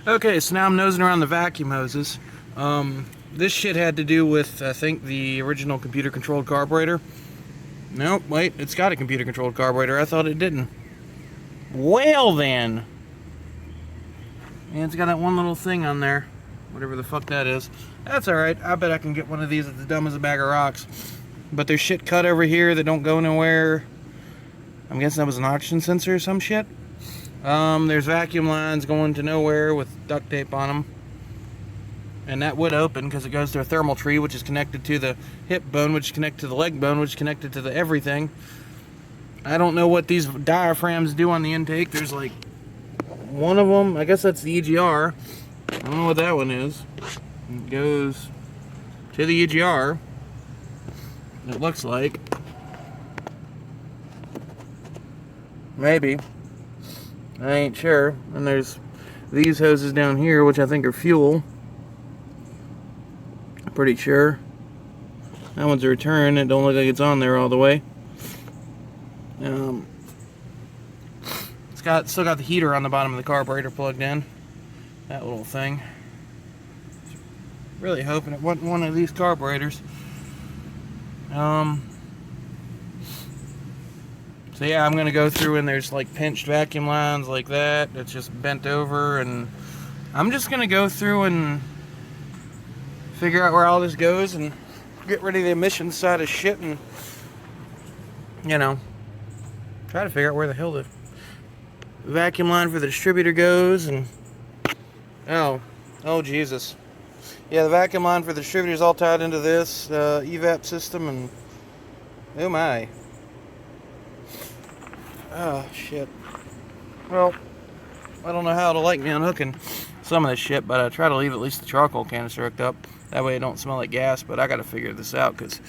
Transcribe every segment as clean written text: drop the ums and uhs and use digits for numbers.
Okay, so now I'm nosing around the vacuum hoses. This shit had to do with, I think, the original computer-controlled carburetor. Nope, wait, it's got a computer-controlled carburetor. I thought it didn't. Well then. And it's got that one little thing on there. Whatever the fuck that is. That's alright. I bet I can get one of these that's as dumb as a bag of rocks. But there's shit cut over here that don't go nowhere. I'm guessing that was an oxygen sensor or some shit. There's vacuum lines going to nowhere with duct tape on them. And that would open because it goes to a thermal tree, which is connected to the hip bone, which is connected to the leg bone, which is connected to the everything. I don't know what these diaphragms do on the intake. There's like one of them, I guess that's the EGR. I don't know what that one is. It goes to the EGR. It looks like. Maybe. I ain't sure. And there's these hoses down here, which I think are fuel. Pretty sure. That one's a return. It don't look like it's on there all the way. It's still got the heater on the bottom of the carburetor plugged in. That little thing. Really hoping it wasn't one of these carburetors. So yeah, I'm gonna go through and there's like pinched vacuum lines like that. It's just bent over, and I'm just gonna go through and figure out where all this goes and get rid of the emissions side of shit, and you know, try to figure out where the hell the vacuum line for the distributor goes. And oh Jesus, yeah, the vacuum line for the distributor is all tied into this evap system, and oh my. Oh, shit. Well, I don't know how to like me unhooking some of this shit, but I try to leave at least the charcoal canister hooked up. That way it don't smell like gas, but I gotta figure this out, because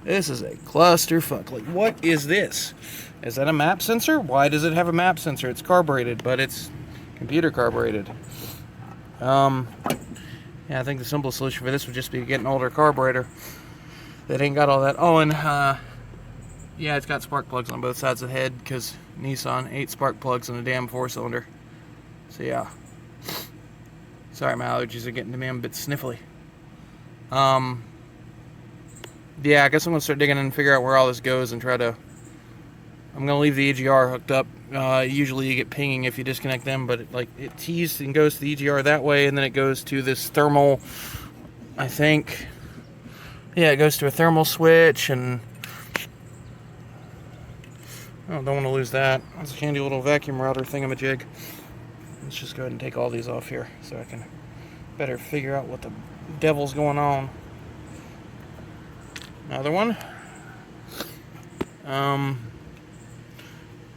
this is a clusterfuck. Like, what is this? Is that a map sensor? Why does it have a map sensor? It's carbureted, but it's computer carbureted. Yeah, I think the simplest solution for this would just be to get an older carburetor that ain't got all that. Oh, and, yeah, it's got spark plugs on both sides of the head, because Nissan, 8 spark plugs in a damn 4-cylinder. So yeah. Sorry, my allergies are getting to me. I'm a bit sniffly. Yeah, I guess I'm going to start digging in and figure out where all this goes and try to... I'm going to leave the EGR hooked up. Usually you get pinging if you disconnect them, but it tees and goes to the EGR that way, and then it goes to this thermal, I think. Yeah, it goes to a thermal switch, and... Oh, don't want to lose that. That's a handy little vacuum router thingamajig. Let's just go ahead and take all these off here so I can better figure out what the devil's going on. Another one.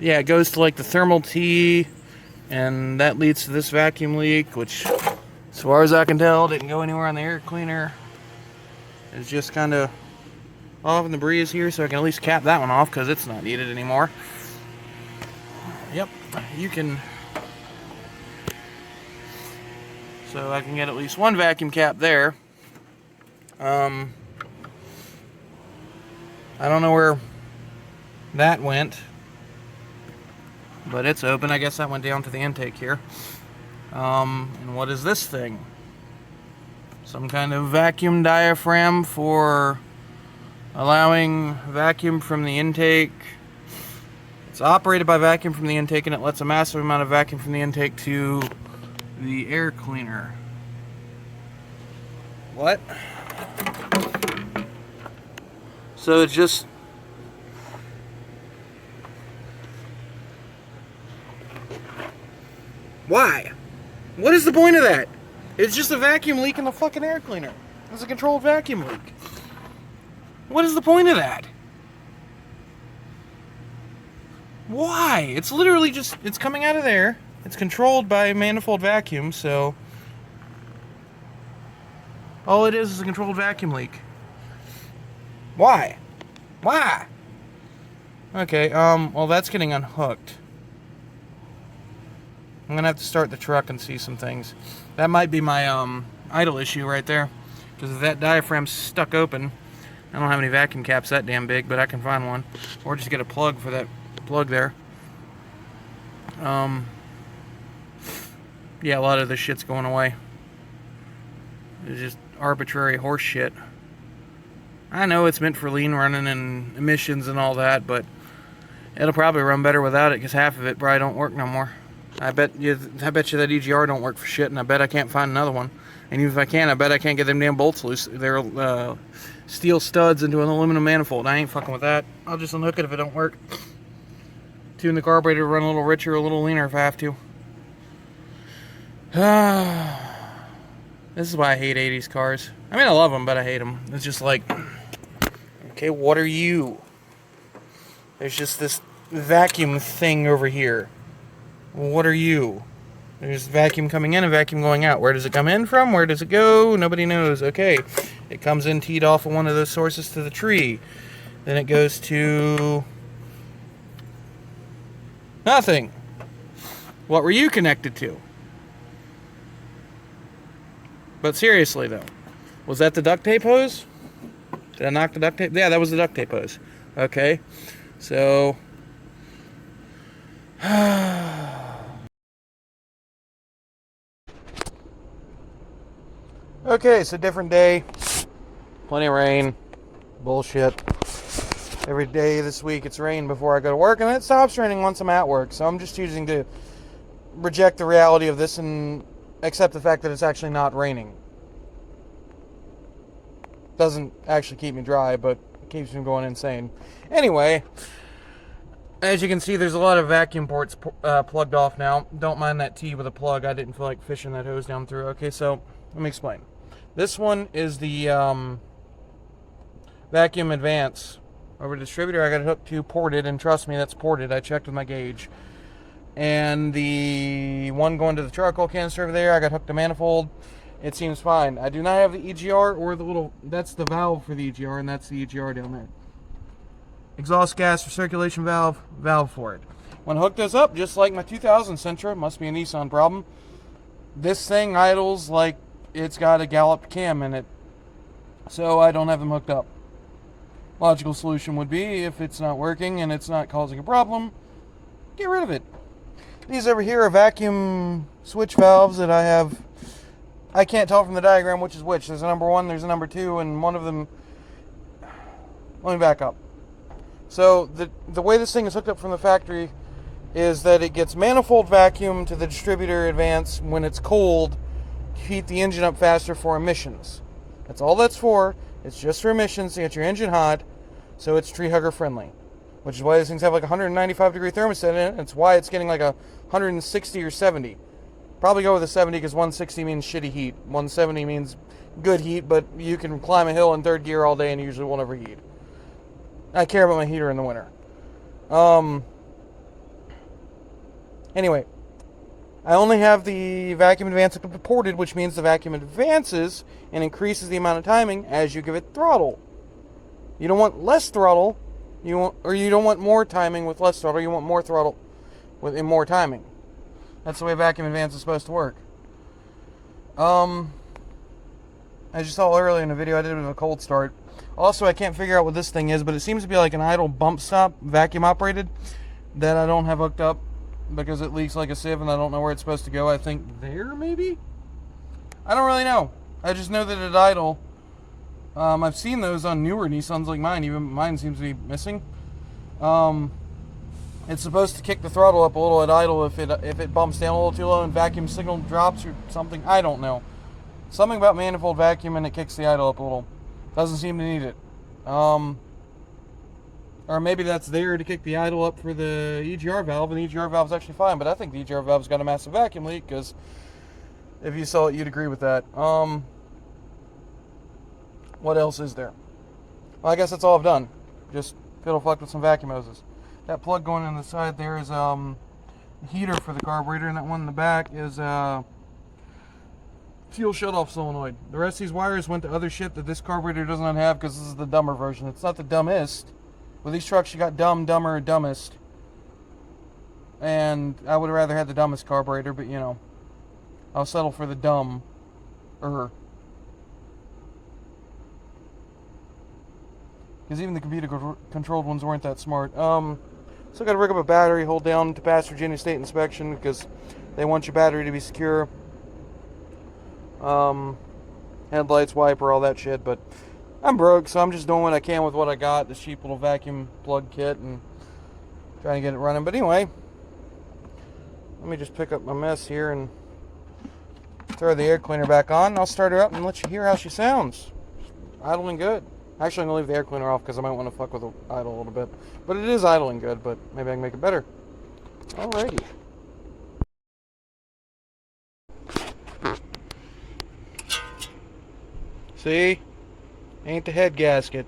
Yeah, it goes to like the thermal T, and that leads to this vacuum leak, which, as far as I can tell, didn't go anywhere on the air cleaner. It's just kind of off in the breeze here, so I can at least cap that one off because it's not needed anymore. Yep, you can. So I can get at least one vacuum cap there. I don't know where that went, but it's open. I guess that went down to the intake here. And what is this thing? Some kind of vacuum diaphragm for allowing vacuum from the intake. It's operated by vacuum from the intake, and it lets a massive amount of vacuum from the intake to the air cleaner. What? So it's just... Why? What is the point of that? It's just a vacuum leak in the fucking air cleaner. It's a controlled vacuum leak. What is the point of that? Why? It's literally just, it's coming out of there. It's controlled by a manifold vacuum, so all it is a controlled vacuum leak. Why? Why? Okay, well, that's getting unhooked. I'm gonna have to start the truck and see some things. That might be my idle issue right there, because if that diaphragm's stuck open, I don't have any vacuum caps that damn big, but I can find one, or just get a plug for that plug there. yeah, a lot of this shit's going away. It's just arbitrary horse shit. I know it's meant for lean running and emissions and all that, but it'll probably run better without it because half of it probably don't work no more. I bet you that EGR don't work for shit, and I bet I can't find another one. And even if I can, I bet I can't get them damn bolts loose. They're steel studs into an aluminum manifold. I ain't fucking with that. I'll just unhook it if it don't work. Tune the carburetor to run a little richer, a little leaner if I have to. This is why I hate 80s cars. I mean, I love them, but I hate them. It's just like, okay, what are you? There's just this vacuum thing over here. What are you? There's vacuum coming in and vacuum going out. Where does it come in from? Where does it go? Nobody knows. Okay, it comes in teed off of one of those sources to the tree. Then it goes to nothing. What were you connected to? But seriously, though, was that the duct tape hose? Did I knock the duct tape? Yeah, that was the duct tape hose. Okay, so... okay, so different day. Plenty of rain. Bullshit. Every day this week it's rain before I go to work, and it stops raining once I'm at work. So I'm just choosing to reject the reality of this and accept the fact that it's actually not raining. Doesn't actually keep me dry, but it keeps me going insane. Anyway, as you can see, there's a lot of vacuum ports plugged off now. Don't mind that T with a plug. I didn't feel like fishing that hose down through. Okay, so let me explain. This one is the vacuum advance over distributor. I got it hooked to ported, and trust me, that's ported. I checked with my gauge. And the one going to the charcoal canister over there, I got hooked to manifold. It seems fine. I do not have the EGR or the little... that's the valve for the EGR, and that's the EGR down there. Exhaust gas recirculation valve, valve for it. When I hook those up, just like my 2000 Sentra, must be a Nissan problem, this thing idles like it's got a galloped cam in it. So I don't have them hooked up. Logical solution would be, if it's not working and it's not causing a problem, get rid of it. These over here are vacuum switch valves that I have. I can't tell from the diagram which is which. There's a number 1, there's a number 2, and one of them... let me back up. So the way this thing is hooked up from the factory is that it gets manifold vacuum to the distributor advance when it's cold to heat the engine up faster for emissions. That's all that's for. It's just for emissions to get your engine hot, so it's tree hugger friendly. Which is why these things have like a 195 degree thermostat in it. It's why it's getting like a 160 or 70. Probably go with a 70 because 160 means shitty heat. 170 means good heat, but you can climb a hill in third gear all day and usually won't overheat. I care about my heater in the winter. Anyway, I only have the vacuum advance ported, which means the vacuum advances and increases the amount of timing as you give it throttle. You don't want less throttle, you don't want more timing with less throttle. You want more throttle with more timing. That's the way vacuum advance is supposed to work. As you saw earlier in the video, I did a bit of a cold start. Also, I can't figure out what this thing is, but it seems to be like an idle bump stop, vacuum operated, that I don't have hooked up because it leaks like a sieve and I don't know where it's supposed to go. I think there, maybe? I don't really know. I just know that it idle. I've seen those on newer Nissans like mine. Even mine seems to be missing. It's supposed to kick the throttle up a little at idle if it bumps down a little too low and vacuum signal drops or something. I don't know. Something about manifold vacuum and it kicks the idle up a little. Doesn't seem to need it. Or maybe that's there to kick the idle up for the EGR valve, and the EGR valve's actually fine, but I think the EGR valve's got a massive vacuum leak, because if you saw it, you'd agree with that. What else is there? Well, I guess that's all I've done. Just fiddle fuck with some vacuum hoses. That plug going in the side there is heater for the carburetor, and that one in the back is fuel shutoff solenoid. The rest of these wires went to other shit that this carburetor does not have because this is the dumber version. It's not the dumbest. With these trucks, you got dumb, dumber, dumbest. And I would have rather had the dumbest carburetor, but you know, I'll settle for the dumb. Because even the computer-controlled ones weren't that smart. Still got to rig up a battery, hold down to pass Virginia State inspection, because They want your battery to be secure. Headlights, wiper, all that shit. But I'm broke, so I'm just doing what I can with what I got. This cheap little vacuum plug kit and trying to get it running. But anyway, let me just pick up my mess here and throw the air cleaner back on. I'll start her up and let you hear how she sounds. Idling good. Actually, I'm going to leave the air cleaner off because I might want to fuck with the idle a little bit. But it is idling good, but maybe I can make it better. Alrighty. See? Ain't the head gasket.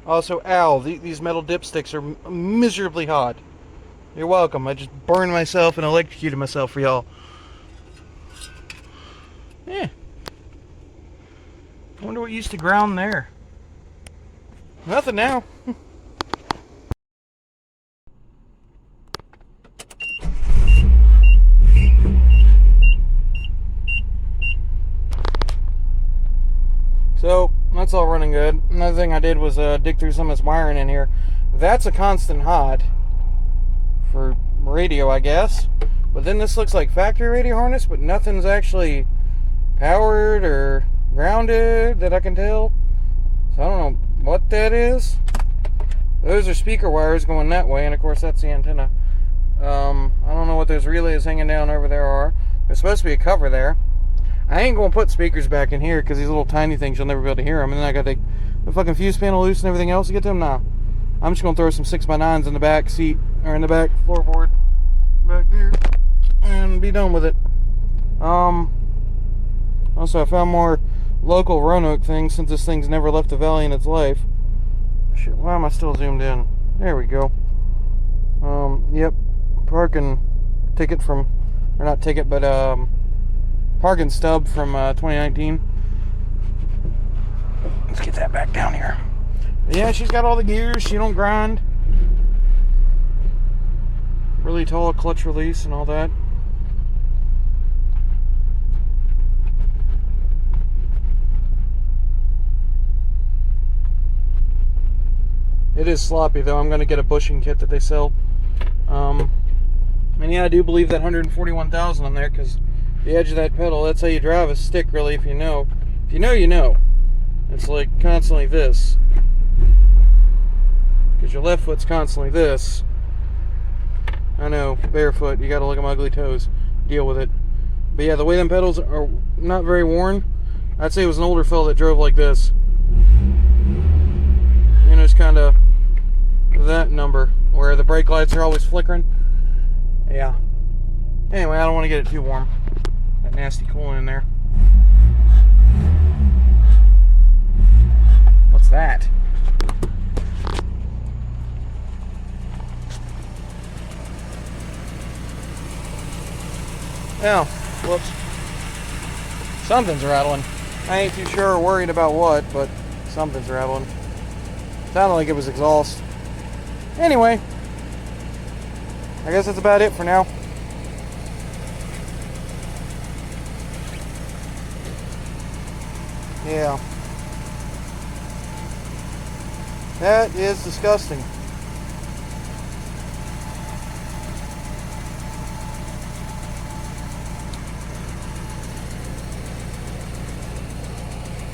Also, ow, these metal dipsticks are miserably hot. You're welcome. I just burned myself and electrocuted myself for y'all. Yeah. I wonder what used to ground there. Nothing now. So, that's all running good. Another thing I did was dig through some of this wiring in here. That's a constant hot for radio, I guess. But then this looks like factory radio harness, but nothing's actually powered or grounded that I can tell. So I don't know what that is. Those are speaker wires going that way, and of course that's the antenna. I don't know what those relays hanging down over there are. There's supposed to be a cover there. I ain't gonna put speakers back in here because these little tiny things, you'll never be able to hear them. And then I gotta take the fucking fuse panel loose and everything else to get them now. I'm just gonna throw some 6x9s in the back seat, or in the back floorboard back there, and be done with it. Also I found more local Roanoke things since this thing's never left the valley in its life. Shit, why am I still zoomed in? There we go. Yep, parking ticket from, or not ticket, but parking stub from 2019. Let's get that back down here. Yeah, she's got all the gears. She don't grind. Really tall clutch release and all that. It is sloppy though. I'm going to get a bushing kit that they sell. And yeah, I do believe that 141,000 on there, because the edge of that pedal, that's how you drive a stick, really, if you know. If you know, you know. It's like constantly this. Because your left foot's constantly this. I know, barefoot, you gotta look at my ugly toes. Deal with it. But yeah, the way them pedals are not very worn, I'd say it was an older fella that drove like this. You know, it's kind of that number, where the brake lights are always flickering. Yeah. Anyway, I don't want to get it too warm. That nasty coolant in there. What's that? Oh, whoops. Something's rattling. I ain't too sure or worried about what, but something's rattling. Sounded like it was exhaust. Anyway, I guess that's about it for now. Yeah. That is disgusting.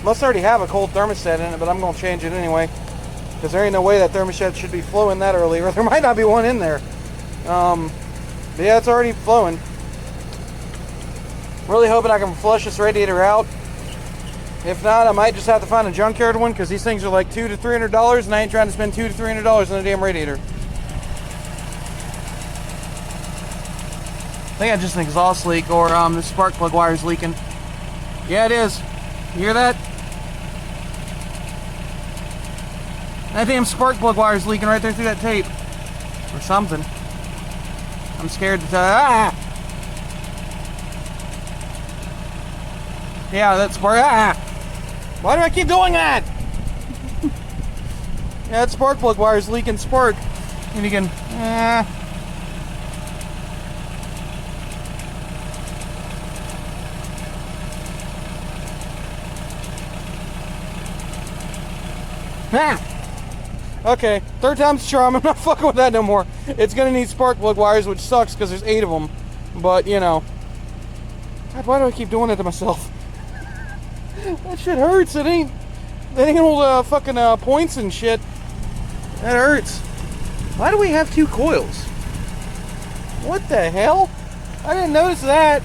Must already have a cold thermostat in it, but I'm going to change it anyway. Because there ain't no way that thermostat should be flowing that early, or there might not be one in there. But yeah, it's already flowing. Really hoping I can flush this radiator out. If not, I might just have to find a junkyard one, because these things are like $200 to $300, and I ain't trying to spend $200 to $300 on a damn radiator. I think I just an exhaust leak, or the spark plug wire's leaking. Yeah, it is. You hear that? That damn spark plug wire's leaking right there through that tape. Or something. I'm scared to tell you. Ah! Yeah, that spark. Ah! Why do I keep doing that? Yeah, that spark plug wire's leaking spark. And you can. Ah. Okay, third time's the charm. I'm not fucking with that no more. It's gonna need spark plug wires, which sucks because there's 8 of them. But, you know, God, why do I keep doing it to myself? That shit hurts. It ain't old fucking points and shit. That hurts. Why do we have 2 coils? What the hell? I didn't notice that.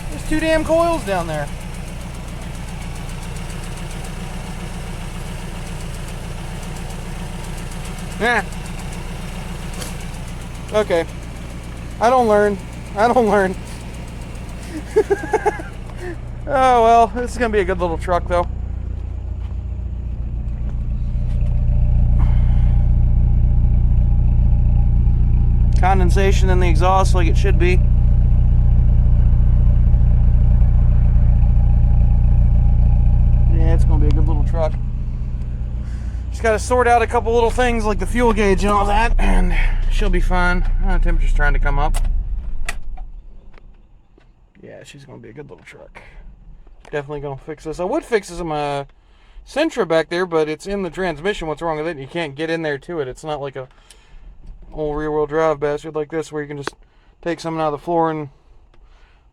There's 2 damn coils down there. Yeah. Okay. I don't learn. Oh well, this is gonna be a good little truck though. Condensation in the exhaust like it should be. Yeah, it's gonna be a good little truck. Just gotta sort out a couple little things like the fuel gauge and all that, and she'll be fine. Temperature's trying to come up. Yeah, she's gonna be a good little truck. Definitely gonna fix this. I would fix this in my Sentra back there, but it's in the transmission. What's wrong with it? You can't get in there to it. It's not like a old rear-wheel drive bastard like this where you can just take something out of the floor and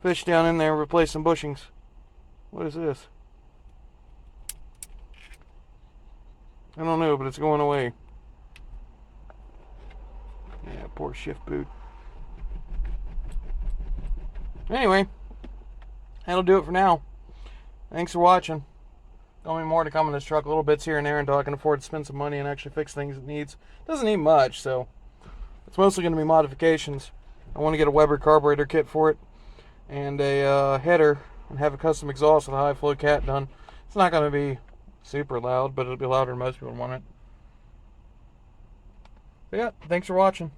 fish down in there and replace some bushings. What is this? I don't know, but it's going away. Yeah, poor shift boot. Anyway, that'll do it for now. Thanks for watching. Don't be more to come in this truck. Little bits here and there until I can afford to spend some money and actually fix things it needs. Doesn't need much, so it's mostly going to be modifications. I want to get a Weber carburetor kit for it and a header and have a custom exhaust with a high flow cat done. It's not going to be super loud, but it'll be louder than most people want it. So yeah, thanks for watching.